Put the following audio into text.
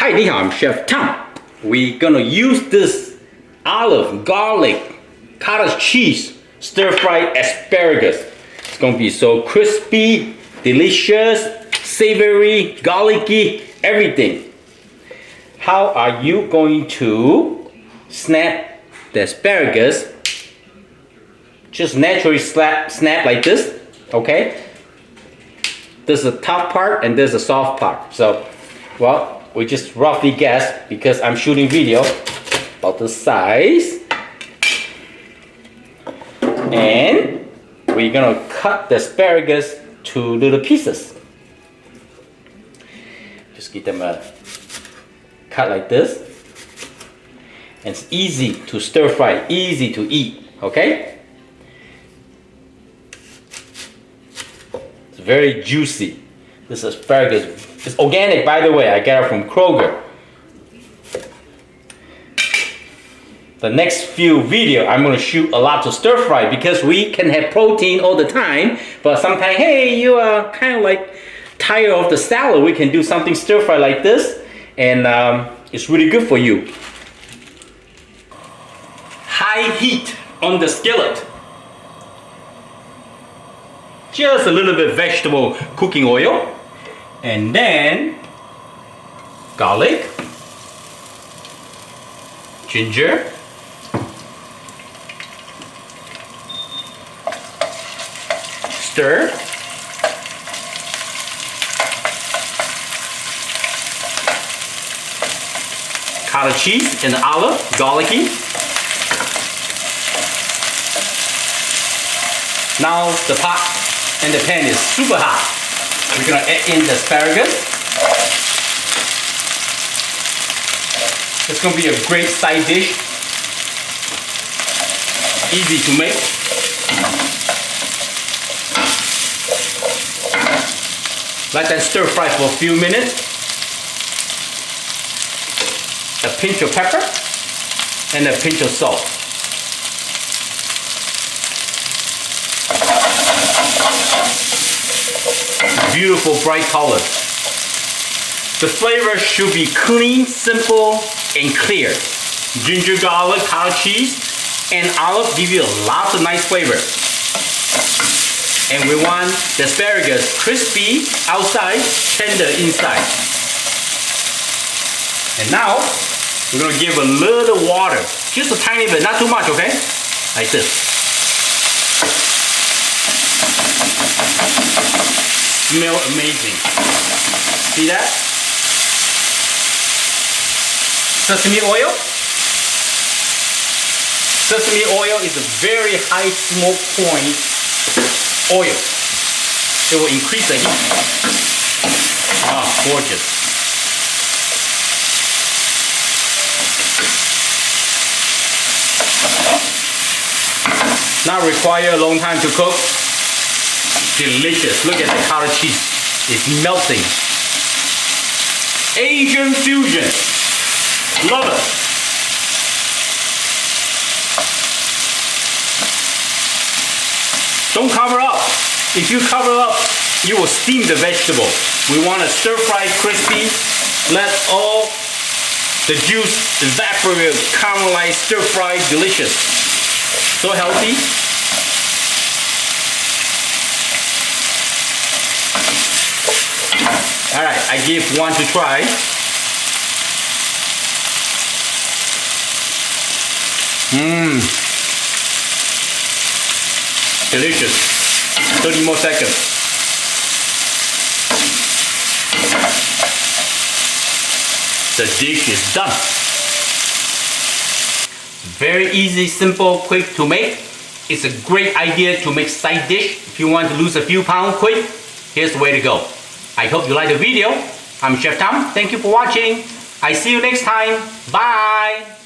Hi, 你好, I'm Chef Tom. We're gonna use this olive, garlic, cottage cheese, stir-fried asparagus. It's gonna be so crispy, delicious, savory, garlicky, everything. How are you going to snap the asparagus? Just naturally snap like this, okay? There's a tough part and there's a soft part. So, well, we just roughly guess because I'm shooting video about the size. And we're gonna cut the asparagus to little pieces. Just give them a cut like this. And it's easy to stir fry, easy to eat, okay? It's very juicy. This asparagus is organic, by the way. I got it from Kroger. The next few videos, I'm going to shoot a lot to stir fry because we can have protein all the time. But sometimes, hey, you are kind of like tired of the salad. We can do something stir fry like this, and it's really good for you. High heat on the skillet. Just a little bit vegetable cooking oil. And then garlic, ginger, stir, cottage cheese and olive, garlicky. Now the pot and the pan is super hot. We're gonna add in the asparagus. It's gonna be a great side dish. Easy to make. Let that stir fry for a few minutes. A pinch of pepper and a pinch of salt. Beautiful bright color. The flavor should be clean, simple, and clear. Ginger, garlic, cottage cheese, and olive give you lots of nice flavor. And we want the asparagus crispy outside, tender inside. And now we're gonna give a little water, just a tiny bit, not too much, okay? Like this. Smell amazing. See that? Sesame oil. Sesame oil is a very high smoke point oil. It will increase the heat. Ah, gorgeous. Not require a long time to cook. Delicious. Look at the cottage cheese. It's melting. Asian fusion. Love it. Don't cover up. If you cover up, you will steam the vegetable. We want to stir fry crispy. Let all the juice evaporate, caramelize, stir fry, delicious. So healthy. Alright, I give one to try. Delicious. 30 more seconds. The dish is done. Very easy, simple, quick to make. It's a great idea to make side dish. If you want to lose a few pounds quick, here's the way to go. I hope you like the video. I'm Chef Tom. Thank you for watching. I see you next time. Bye.